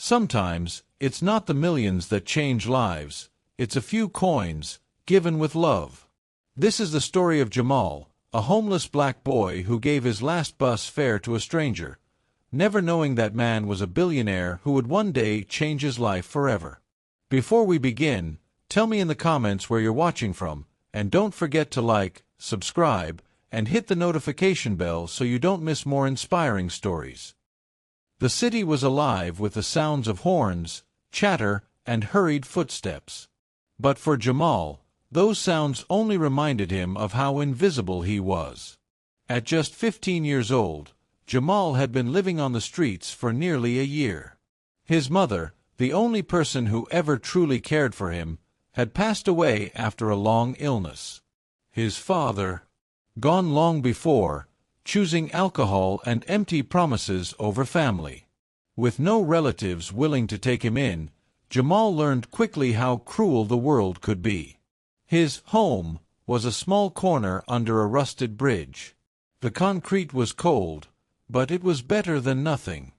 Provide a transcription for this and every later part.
Sometimes, it's not the millions that change lives, it's a few coins, given with love. This is the story of Jamal, a homeless black boy who gave his last bus fare to a stranger, never knowing that man was a billionaire who would one day change his life forever. Before we begin, tell me in the comments where you're watching from, and don't forget to like, subscribe, and hit the notification bell so you don't miss more inspiring stories. The city was alive with the sounds of horns, chatter, and hurried footsteps. But for Jamal, those sounds only reminded him of how invisible he was. At just 15 years old, Jamal had been living on the streets for nearly a year. His mother, the only person who ever truly cared for him, had passed away after a long illness. His father, gone long before, choosing alcohol and empty promises over family. With no relatives willing to take him in, Jamal learned quickly how cruel the world could be. His home was a small corner under a rusted bridge. The concrete was cold, but it was better than nothing.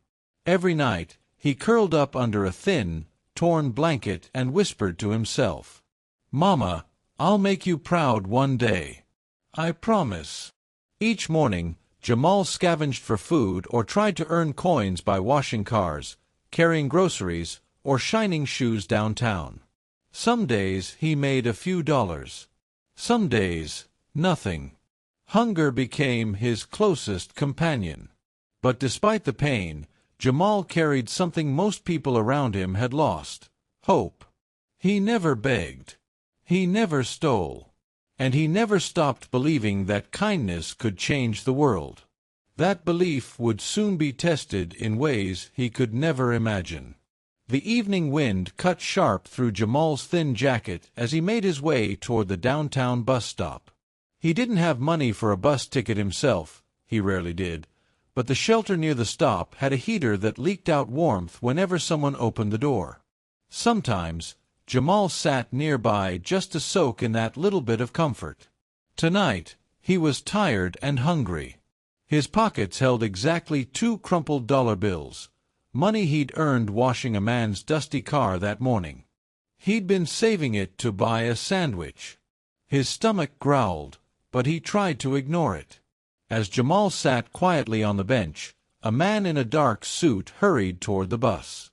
Every night, he curled up under a thin, torn blanket and whispered to himself, "Mama, I'll make you proud one day. I promise." Each morning, Jamal scavenged for food or tried to earn coins by washing cars, carrying groceries, or shining shoes downtown. Some days he made a few dollars. Some days, nothing. Hunger became his closest companion. But despite the pain, Jamal carried something most people around him had lost: hope. He never begged. He never stole. And he never stopped believing that kindness could change the world. That belief would soon be tested in ways he could never imagine. The evening wind cut sharp through Jamal's thin jacket as he made his way toward the downtown bus stop. He didn't have money for a bus ticket himself, he rarely did, but the shelter near the stop had a heater that leaked out warmth whenever someone opened the door. Sometimes, Jamal sat nearby just to soak in that little bit of comfort. Tonight, he was tired and hungry. His pockets held exactly 2 crumpled dollar bills, money he'd earned washing a man's dusty car that morning. He'd been saving it to buy a sandwich. His stomach growled, but he tried to ignore it. As Jamal sat quietly on the bench, a man in a dark suit hurried toward the bus.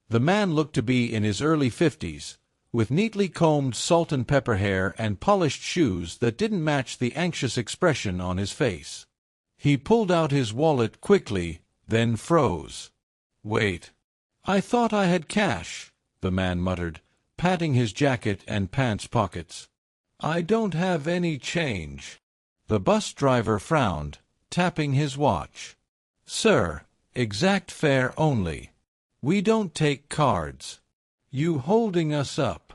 The man looked to be in his early 50s, with neatly combed salt and pepper hair and polished shoes that didn't match the anxious expression on his face. He pulled out his wallet quickly, then froze. "Wait. I thought I had cash," the man muttered, patting his jacket and pants pockets. "I don't have any change." The bus driver frowned, tapping his watch. "Sir, exact fare only. We don't take cards." "You holding us up?"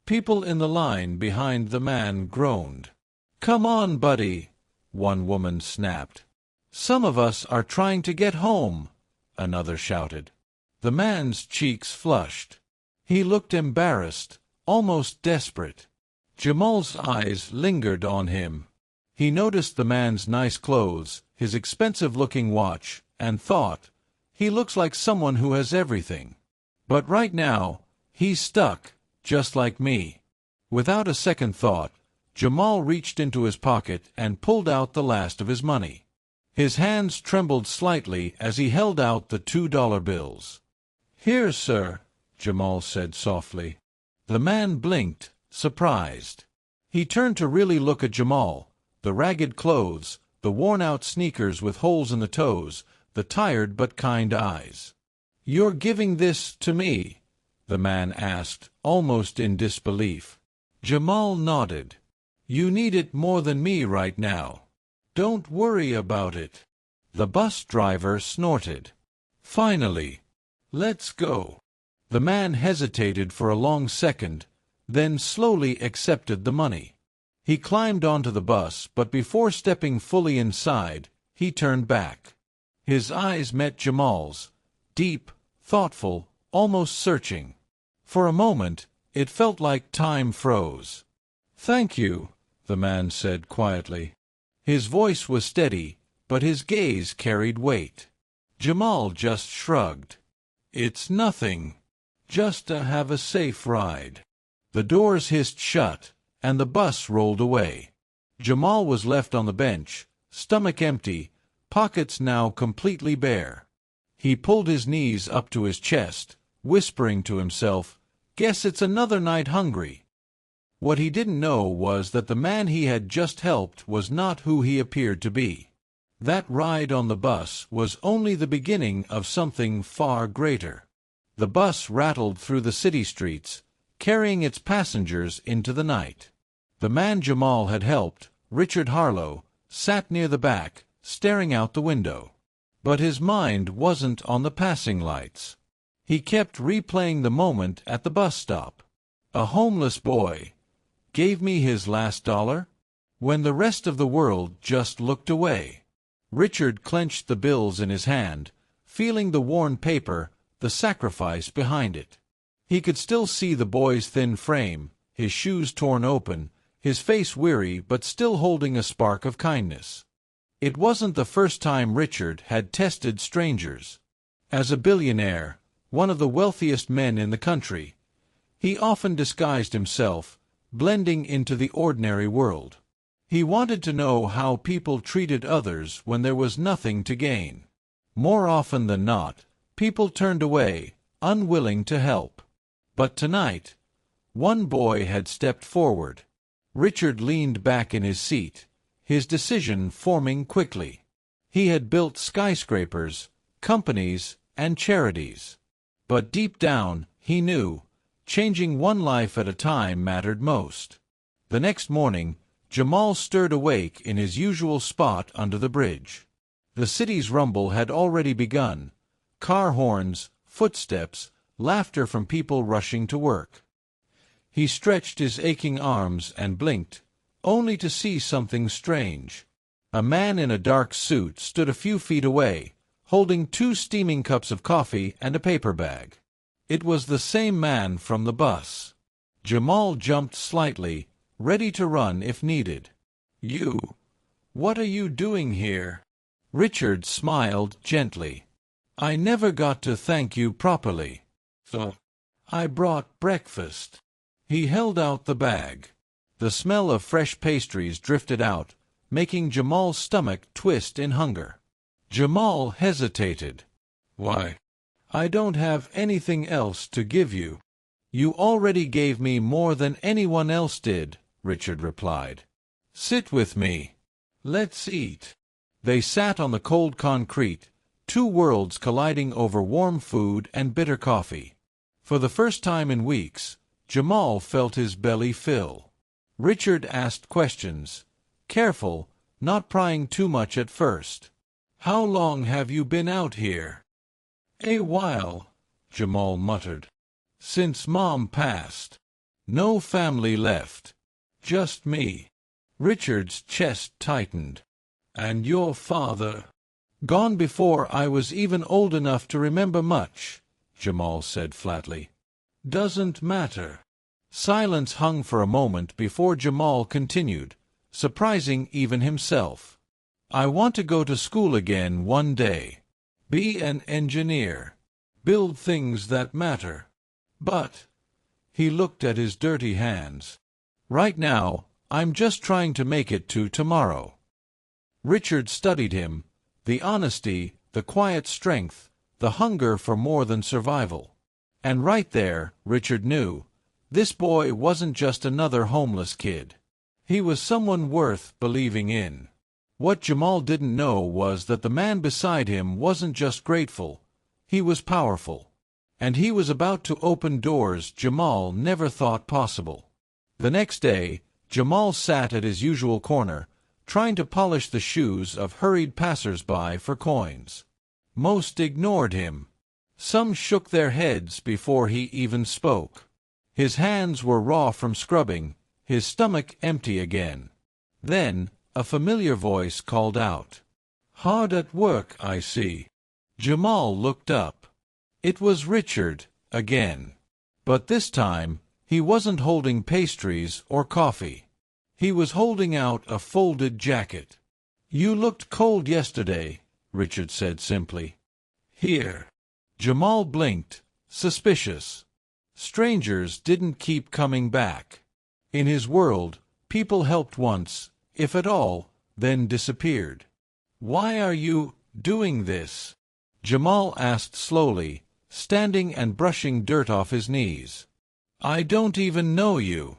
People in the line behind the man groaned. "Come on, buddy," one woman snapped. "Some of us are trying to get home," another shouted. The man's cheeks flushed. He looked embarrassed, almost desperate. Jamal's eyes lingered on him. He noticed the man's nice clothes, his expensive-looking watch, and thought, "He looks like someone who has everything. But right now, he's stuck, just like me." Without a second thought, Jamal reached into his pocket and pulled out the last of his money. His hands trembled slightly as he held out the $2 bills. "Here, sir," Jamal said softly. The man blinked, surprised. He turned to really look at Jamal, the ragged clothes, the worn-out sneakers with holes in the toes, the tired but kind eyes. "You're giving this to me?" the man asked, almost in disbelief. Jamal nodded. "You need it more than me right now." "Don't worry about it." The bus driver snorted. "Finally. Let's go." The man hesitated for a long second, then slowly accepted the money. He climbed onto the bus, but before stepping fully inside, he turned back. His eyes met Jamal's, deep, thoughtful, almost searching. For a moment, it felt like time froze. "Thank you," the man said quietly. His voice was steady, but his gaze carried weight. Jamal just shrugged. It's nothing. Just to have a safe ride. The doors hissed shut, and the bus rolled away. Jamal was left on the bench, stomach empty, pockets now completely bare. He pulled his knees up to his chest, whispering to himself, "Guess it's another night hungry." What he didn't know was that the man he had just helped was not who he appeared to be. That ride on the bus was only the beginning of something far greater. The bus rattled through the city streets, carrying its passengers into the night. The man Jamal had helped, Richard Harlow, sat near the back, staring out the window. But his mind wasn't on the passing lights. He kept replaying the moment at the bus stop. A homeless boy gave me his last dollar when the rest of the world just looked away. Richard clenched the bills in his hand, feeling the worn paper, the sacrifice behind it. He could still see the boy's thin frame, his shoes torn open, his face weary but still holding a spark of kindness. It wasn't the first time Richard had tested strangers. As a billionaire, one of the wealthiest men in the country, he often disguised himself, blending into the ordinary world. He wanted to know how people treated others when there was nothing to gain. More often than not, people turned away, unwilling to help. But tonight, one boy had stepped forward. Richard leaned back in his seat, his decision forming quickly. He had built skyscrapers, companies, and charities. But deep down, he knew, changing one life at a time mattered most. The next morning, Jamal stirred awake in his usual spot under the bridge. The city's rumble had already begun. Car horns, footsteps, laughter from people rushing to work. He stretched his aching arms and blinked, only to see something strange. A man in a dark suit stood a few feet away, holding 2 steaming cups of coffee and a paper bag. It was the same man from the bus. Jamal jumped slightly, ready to run if needed. What are you doing here?" Richard smiled gently. "I never got to thank you properly. So, I brought breakfast." He held out the bag. The smell of fresh pastries drifted out, making Jamal's stomach twist in hunger. Jamal hesitated. "Why? I don't have anything else to give you." "You already gave me more than anyone else did," Richard replied. "Sit with me. Let's eat." They sat on the cold concrete, 2 worlds colliding over warm food and bitter coffee. For the first time in weeks, Jamal felt his belly fill. Richard asked questions, careful, not prying too much at first. "How long have you been out here?" "A while," Jamal muttered. "Since Mom passed. No family left. Just me." Richard's chest tightened. "And your father?" "Gone before I was even old enough to remember much," Jamal said flatly. "Doesn't matter." Silence hung for a moment before Jamal continued, surprising even himself. "I want to go to school again one day. Be an engineer. Build things that matter. But," he looked at his dirty hands, "right now, I'm just trying to make it to tomorrow." Richard studied him, the honesty, the quiet strength, the hunger for more than survival. And right there, Richard knew, this boy wasn't just another homeless kid. He was someone worth believing in. What Jamal didn't know was that the man beside him wasn't just grateful, he was powerful. And he was about to open doors Jamal never thought possible. The next day, Jamal sat at his usual corner, trying to polish the shoes of hurried passers-by for coins. Most ignored him. Some shook their heads before he even spoke. His hands were raw from scrubbing, his stomach empty again. Then, a familiar voice called out, "Hard at work, I see." Jamal looked up. It was Richard, again. But this time, he wasn't holding pastries or coffee. He was holding out a folded jacket. "You looked cold yesterday," Richard said simply. "Here." Jamal blinked, suspicious. Strangers didn't keep coming back. In his world, people helped once, if at all, then disappeared. "Why are you doing this?" Jamal asked slowly, standing and brushing dirt off his knees. "I don't even know you.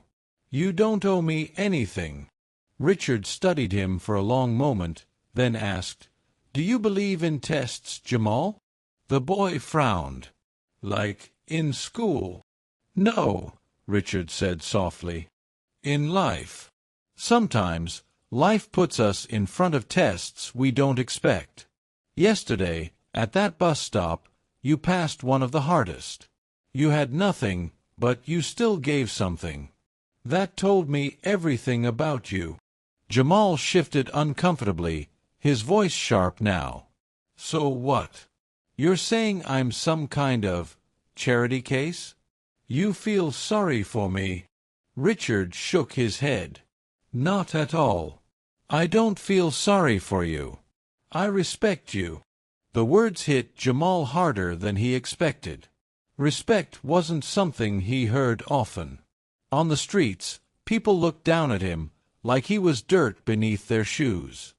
You don't owe me anything." Richard studied him for a long moment, then asked, "Do you believe in tests, Jamal?" The boy frowned. "Like in school?" "No," Richard said softly. "In life. Sometimes life puts us in front of tests we don't expect. Yesterday, at that bus stop, you passed one of the hardest. You had nothing, but you still gave something. That told me everything about you." Jamal shifted uncomfortably, his voice sharp now. "So what? You're saying I'm some kind of charity case? You feel sorry for me?" Richard shook his head. "Not at all. I don't feel sorry for you. I respect you." The words hit Jamal harder than he expected. Respect wasn't something he heard often. On the streets, people looked down at him, like he was dirt beneath their shoes.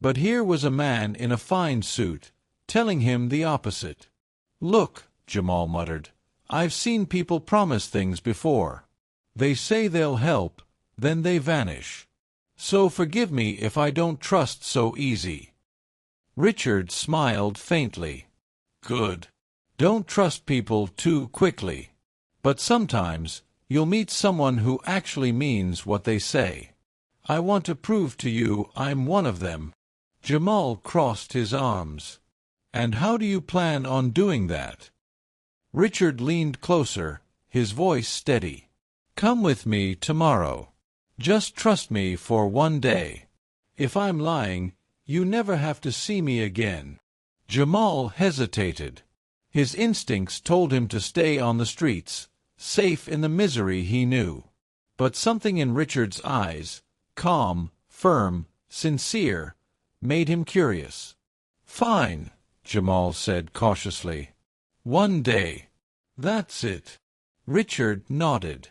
But here was a man in a fine suit, telling him the opposite. "Look," Jamal muttered, "I've seen people promise things before. They say they'll help, then they vanish. So forgive me if I don't trust so easy." Richard smiled faintly. "Good. Don't trust people too quickly. But sometimes you'll meet someone who actually means what they say. I want to prove to you I'm one of them." Jamal crossed his arms. "And how do you plan on doing that?" Richard leaned closer, his voice steady. "Come with me tomorrow. Just trust me for one day. If I'm lying, you never have to see me again." Jamal hesitated. His instincts told him to stay on the streets, safe in the misery he knew. But something in Richard's eyes, calm, firm, sincere, made him curious. "Fine," Jamal said cautiously. "One day. That's it." Richard nodded.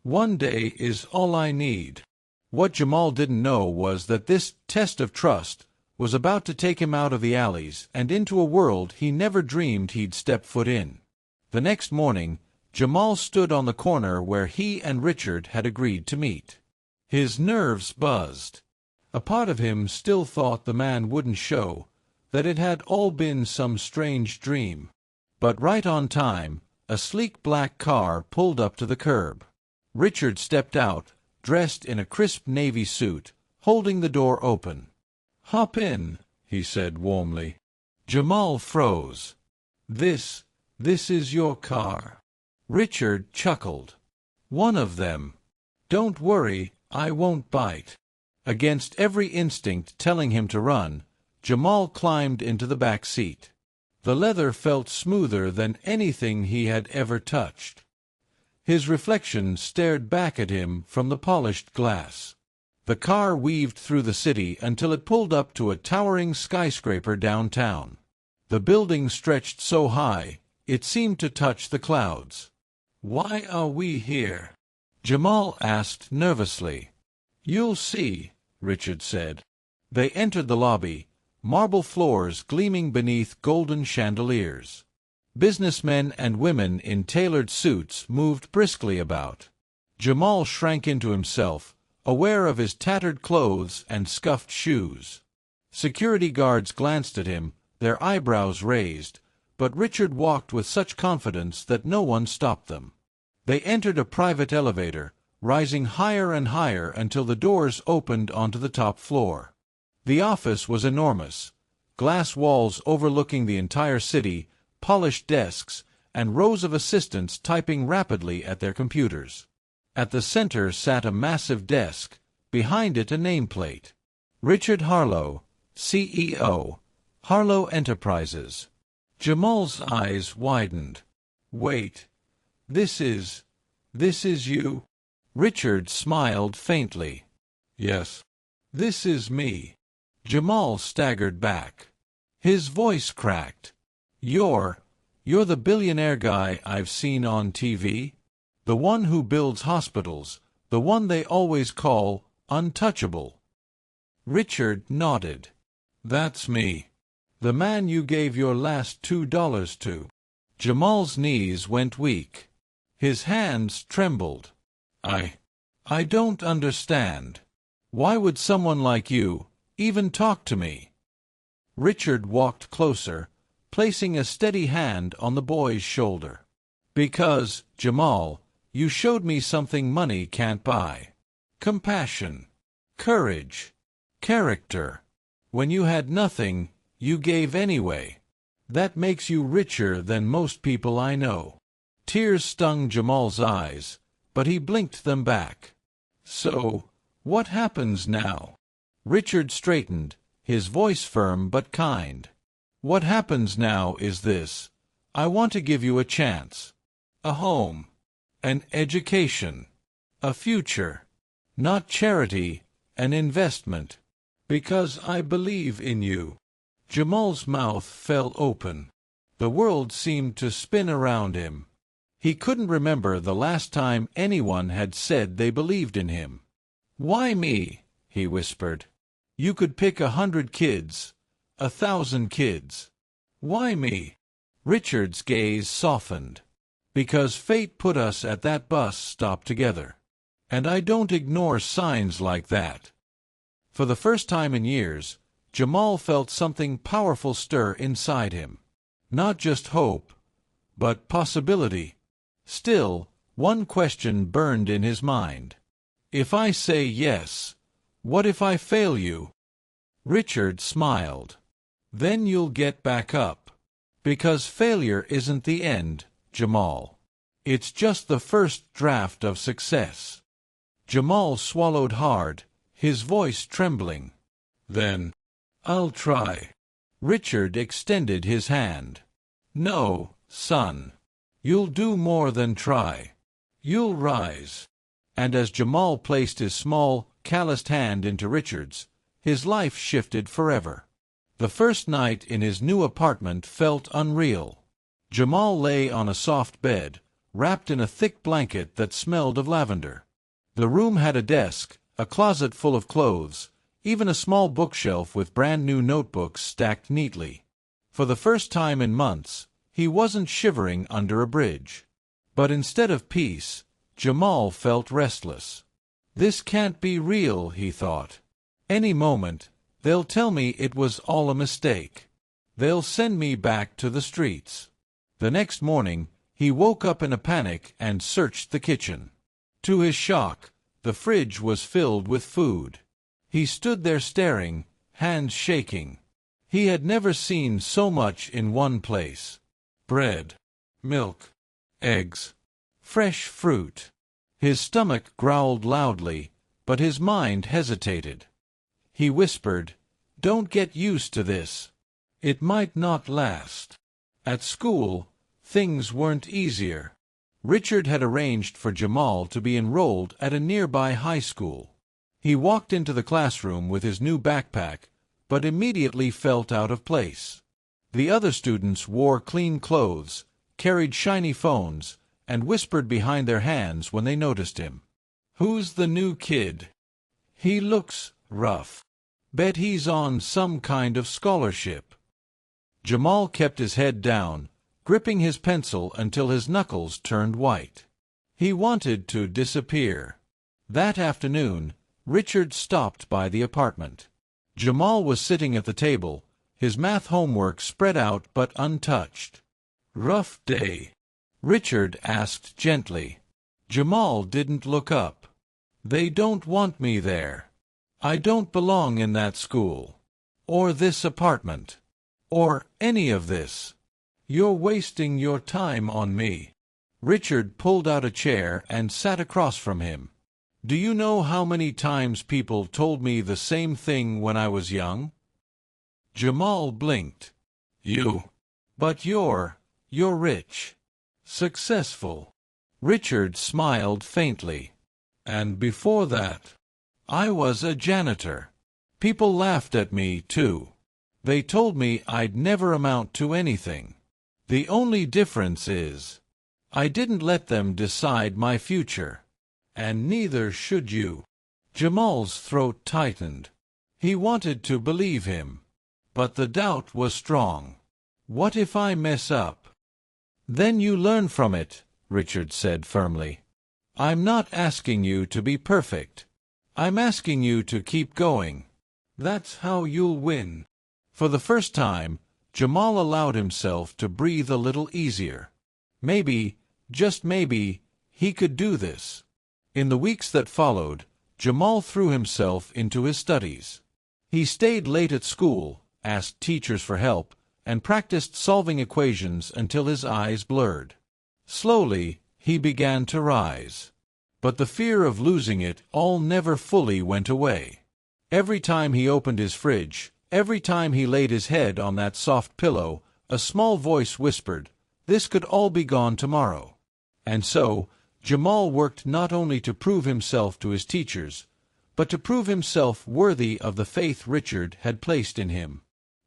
"One day is all I need." What Jamal didn't know was that this test of trust was about to take him out of the alleys and into a world he never dreamed he'd step foot in. The next morning, Jamal stood on the corner where he and Richard had agreed to meet. His nerves buzzed. A part of him still thought the man wouldn't show, that it had all been some strange dream. But right on time, a sleek black car pulled up to the curb. Richard stepped out, dressed in a crisp navy suit, holding the door open. "Hop in," he said warmly. Jamal froze. This is your car." Richard chuckled. "One of them. Don't worry, I won't bite." Against every instinct telling him to run, Jamal climbed into the back seat. The leather felt smoother than anything he had ever touched. His reflection stared back at him from the polished glass. The car weaved through the city until it pulled up to a towering skyscraper downtown. The building stretched so high, it seemed to touch the clouds. "Why are we here?" Jamal asked nervously. "You'll see," Richard said. They entered the lobby, marble floors gleaming beneath golden chandeliers. Businessmen and women in tailored suits moved briskly about. Jamal shrank into himself, aware of his tattered clothes and scuffed shoes. Security guards glanced at him, their eyebrows raised, but Richard walked with such confidence that no one stopped them. They entered a private elevator, rising higher and higher until the doors opened onto the top floor. The office was enormous. Glass walls overlooking the entire city, polished desks, and rows of assistants typing rapidly at their computers. At the center sat a massive desk, behind it a nameplate. Richard Harlow, CEO, Harlow Enterprises. Jamal's eyes widened. "Wait, this is you?" Richard smiled faintly. "Yes, this is me." Jamal staggered back. His voice cracked. You're You're the billionaire guy I've seen on TV? The one who builds hospitals, the one they always call untouchable. Richard nodded. That's me. The man you gave your last $2 to. Jamal's knees went weak. His hands trembled. I don't understand. Why would someone like you even talk to me? Richard walked closer, placing a steady hand on the boy's shoulder. Because, Jamal, you showed me something money can't buy. Compassion. Courage. Character. When you had nothing, you gave anyway. That makes you richer than most people I know. Tears stung Jamal's eyes, but he blinked them back. So, what happens now? Richard straightened, his voice firm but kind. What happens now is this. I want to give you a chance. A home. An education. A future. Not charity, an investment. Because I believe in you. Jamal's mouth fell open. The world seemed to spin around him. He couldn't remember the last time anyone had said they believed in him. Why me? He whispered. You could pick 100 kids, 1,000 kids. Why me? Richard's gaze softened. Because fate put us at that bus stop together. And I don't ignore signs like that. For the first time in years, Jamal felt something powerful stir inside him. Not just hope, but possibility. Still, one question burned in his mind. If I say yes, what if I fail you? Richard smiled. Then you'll get back up. Because failure isn't the end, Jamal. It's just the first draft of success. Jamal swallowed hard, his voice trembling. Then, I'll try. Richard extended his hand. No, son. You'll do more than try. You'll rise. And as Jamal placed his small, calloused hand into Richard's, his life shifted forever. The first night in his new apartment felt unreal. Jamal lay on a soft bed, wrapped in a thick blanket that smelled of lavender. The room had a desk, a closet full of clothes, even a small bookshelf with brand-new notebooks stacked neatly. For the first time in months, he wasn't shivering under a bridge. But instead of peace, Jamal felt restless. This can't be real, he thought. Any moment, they'll tell me it was all a mistake. They'll send me back to the streets. The next morning, he woke up in a panic and searched the kitchen. To his shock, the fridge was filled with food. He stood there staring, hands shaking. He had never seen so much in one place. Bread, milk, eggs, fresh fruit. His stomach growled loudly, but his mind hesitated. He whispered, "Don't get used to this. It might not last." At school, things weren't easier. Richard had arranged for Jamal to be enrolled at a nearby high school. He walked into the classroom with his new backpack, but immediately felt out of place. The other students wore clean clothes, carried shiny phones, and whispered behind their hands when they noticed him. "Who's the new kid? He looks rough. Bet he's on some kind of scholarship." Jamal kept his head down, gripping his pencil until his knuckles turned white. He wanted to disappear. That afternoon, Richard stopped by the apartment. Jamal was sitting at the table, his math homework spread out but untouched. "Rough day?" Richard asked gently. Jamal didn't look up. "They don't want me there. I don't belong in that school. Or this apartment. Or any of this. You're wasting your time on me." Richard pulled out a chair and sat across from him. "Do you know how many times people told me the same thing when I was young?" Jamal blinked. But you're rich. Successful." Richard smiled faintly. "And before that, I was a janitor. People laughed at me, too. They told me I'd never amount to anything. The only difference is, I didn't let them decide my future. And neither should you. Jamal's throat tightened. He wanted to believe him, but the doubt was strong. What if I mess up? Then you learn from it, Richard said firmly. I'm not asking you to be perfect. I'm asking you to keep going. That's how you'll win. For the first time, Jamal allowed himself to breathe a little easier. Maybe, just maybe, he could do this. In the weeks that followed, Jamal threw himself into his studies. He stayed late at school, asked teachers for help, and practiced solving equations until his eyes blurred. Slowly, he began to rise. But the fear of losing it all never fully went away. Every time he opened his fridge, every time he laid his head on that soft pillow, a small voice whispered, "This could all be gone tomorrow." And so, Jamal worked not only to prove himself to his teachers, but to prove himself worthy of the faith Richard had placed in him.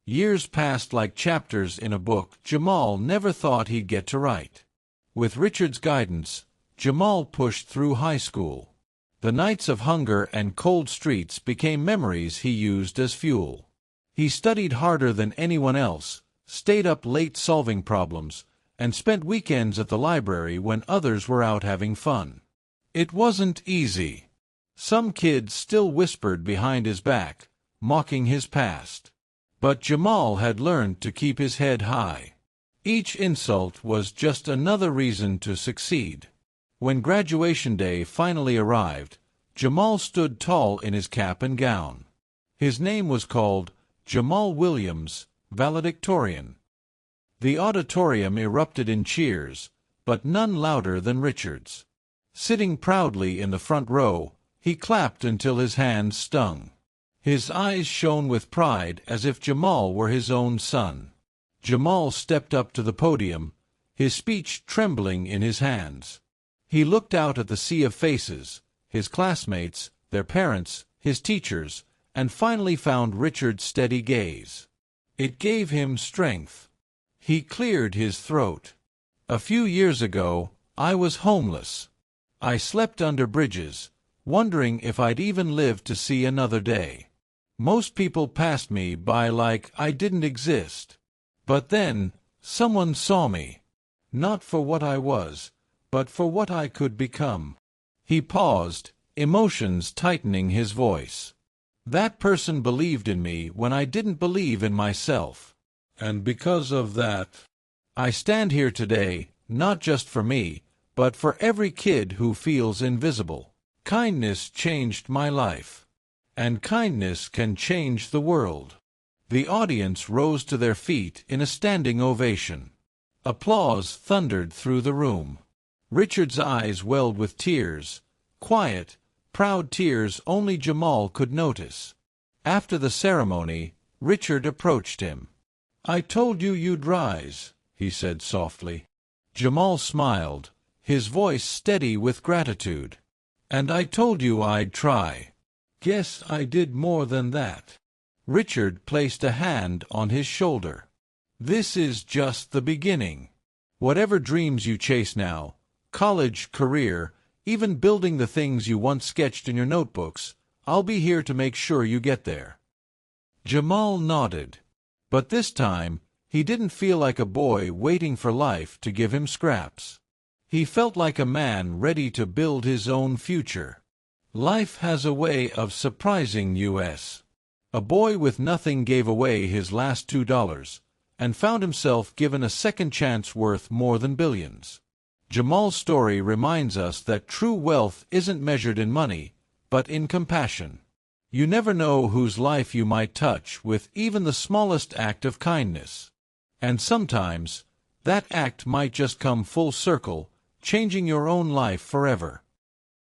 Years passed like chapters in a book Jamal never thought he'd get to write. With Richard's guidance, Jamal pushed through high school. The nights of hunger and cold streets became memories he used as fuel. He studied harder than anyone else, stayed up late solving problems, and spent weekends at the library when others were out having fun. It wasn't easy. Some kids still whispered behind his back, mocking his past. But Jamal had learned to keep his head high. Each insult was just another reason to succeed. When graduation day finally arrived, Jamal stood tall in his cap and gown. His name was called Jamal Williams, valedictorian. The auditorium erupted in cheers, but none louder than Richard's. Sitting proudly in the front row, he clapped until his hands stung. His eyes shone with pride as if Jamal were his own son. Jamal stepped up to the podium, his speech trembling in his hands. He looked out at the sea of faces, his classmates, their parents, his teachers, and finally found Richard's steady gaze. It gave him strength. He cleared his throat. "A few years ago, I was homeless. I slept under bridges, wondering if I'd even live to see another day. Most people passed me by like I didn't exist. But then, someone saw me. Not for what I was, but for what I could become." He paused, emotions tightening his voice. "That person believed in me when I didn't believe in myself. And because of that, I stand here today, not just for me, but for every kid who feels invisible. Kindness changed my life. And kindness can change the world." The audience rose to their feet in a standing ovation. Applause thundered through the room. Richard's eyes welled with tears, quiet, proud tears only Jamal could notice. After the ceremony, Richard approached him. "I told you you'd rise," he said softly. Jamal smiled, his voice steady with gratitude. "And I told you I'd try. Guess I did more than that." Richard placed a hand on his shoulder. "This is just the beginning. Whatever dreams you chase now, college, career, even building the things you once sketched in your notebooks, I'll be here to make sure you get there." Jamal nodded. But this time, he didn't feel like a boy waiting for life to give him scraps. He felt like a man ready to build his own future. Life has a way of surprising us. A boy with nothing gave away his last $2 and found himself given a second chance worth more than billions. Jamal's story reminds us that true wealth isn't measured in money, but in compassion. You never know whose life you might touch with even the smallest act of kindness. And sometimes, that act might just come full circle, changing your own life forever.